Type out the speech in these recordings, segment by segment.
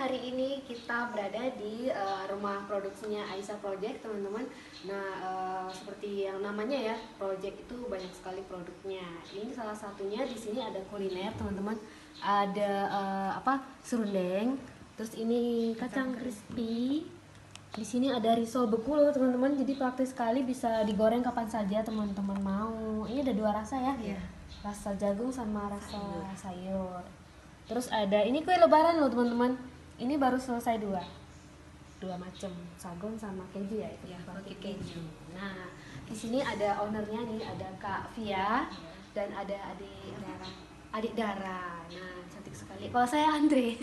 hari ini kita berada di rumah produksinya Aisyah Project, teman-teman. Nah, seperti yang namanya ya, project itu banyak sekali produknya. Ini salah satunya di sini ada kuliner, teman-teman. Ada serundeng, terus ini kacang crispy. Di sini ada risol beku loh, teman-teman. Jadi praktis sekali, bisa digoreng kapan saja teman-teman mau. Ini ada 2 rasa ya. Iya. Rasa jagung sama rasa sayur. Terus ada ini kue lebaran loh, teman-teman. Ini baru selesai 2 macam, sagon sama keju ya itu. Iya, pakai pakai keju. Nah, di sini ada ownernya nih, ada Kak Via dan ada adik Dara. Nah, cantik sekali. Kalau saya Andre.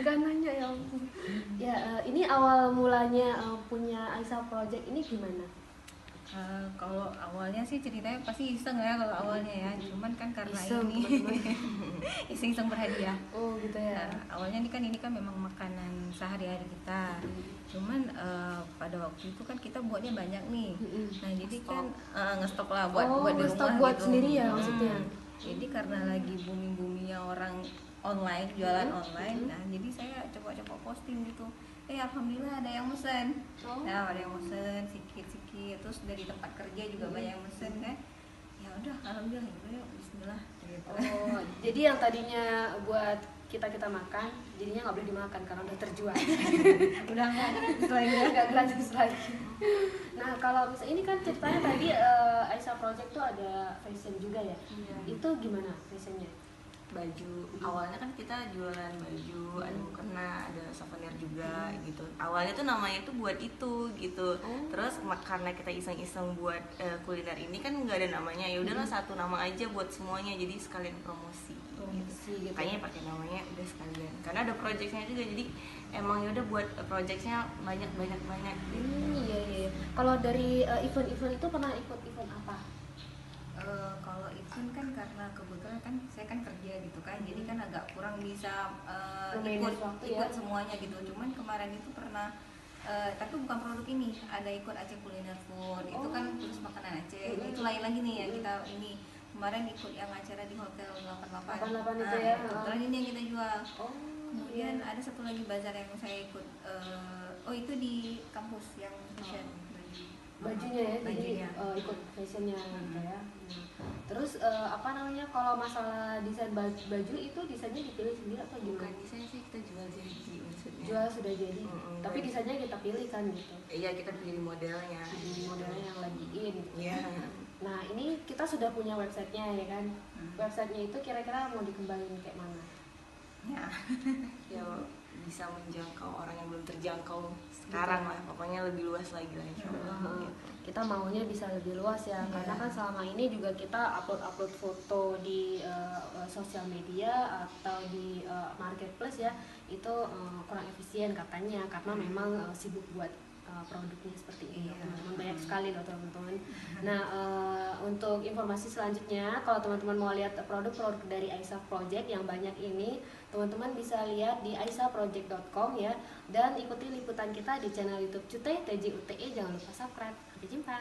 Gak nanya ya ampun. Ya, ini awal mulanya punya Aisyah Project ini gimana? Kalau awalnya sih ceritanya pasti iseng ya kalau awalnya ya, cuman kan karena Iseng, ini teman-teman. iseng-iseng berhadiah. Oh gitu ya. Nah, awalnya ini kan memang makanan sehari-hari kita. Cuman pada waktu itu kan kita buatnya banyak nih. Nah jadi kan ngestok lah buat di ngestok rumah buat gitu. sendiri ya maksudnya. Jadi karena lagi booming-boomingnya orang online, jualan online. Nah jadi saya coba-coba posting gitu. Alhamdulillah ada yang mesen. Nah, ada yang mesen sikit-sikit, terus dari tempat kerja juga banyak yang mesen kan. Ya udah, alhamdulillah, ya bismillah gitu. Oh, jadi yang tadinya buat kita makan, jadinya nggak boleh dimakan karena udah terjual. Udah nggak gratis lagi. Nggak gratis lagi. Nah, kalau misalnya ini kan ceritanya tadi Aisyah Project tuh ada fashion juga ya. Iya. Itu gimana fashionnya? Baju, awalnya kan kita jualan baju, ada mukena, ada souvenir juga gitu. Awalnya tuh namanya tuh buat itu gitu. Terus karena kita iseng-iseng buat kuliner ini kan nggak ada namanya, ya udahlah satu nama aja buat semuanya, jadi sekalian promosi gitu. Kayaknya pakai namanya udah sekalian, karena ada projectnya juga, jadi emang ya udah buat projectnya banyak gitu. Iya. Kalau dari event-event itu pernah ikut event apa? Kalau event kan karena kebetulan kan saya kan kerja gitu kan, jadi kan agak kurang bisa ikut semuanya gitu. Cuman kemarin itu pernah, tapi bukan produk ini, ada ikut Aceh Kuliner Food. Itu kan terus makanan Aceh. Itu lain lagi nih ya, kita ini kemarin ikut yang acara di Hotel 88 itu ya. kebetulan ini yang kita jual. Kemudian Iya. ada satu lagi bazar yang saya ikut, itu di kampus yang fashion Bajunya ya, bajunya. jadi ikut fashionnya gitu ya. Terus kalau masalah desain baju itu desainnya dipilih sendiri atau Bukan gimana? desain sih, kita jual jadi maksudnya. Jual sudah jadi, tapi desainnya kita pilih kan gitu. Iya, kita pilih modelnya. Modelnya yang lagi in. Iya. Nah, ini kita sudah punya websitenya ya kan. Websitenya itu kira-kira mau dikembangin kayak mana? Ya bisa menjangkau orang yang belum terjangkau sekarang lah, pokoknya lebih luas lagi lah insyaallah. Gitu. Kita maunya bisa lebih luas ya, karena kan selama ini juga kita upload foto di sosial media atau di marketplace ya, itu kurang efisien katanya, karena memang sibuk buat produknya seperti ini. Teman-teman banyak sekali loh teman-teman. Nah, untuk informasi selanjutnya, kalau teman-teman mau lihat produk-produk dari Aisyah Project yang banyak ini, teman-teman bisa lihat di aisyahproject.com ya, dan ikuti liputan kita di channel YouTube Cute TJUTE. Jangan lupa subscribe. Sampai jumpa.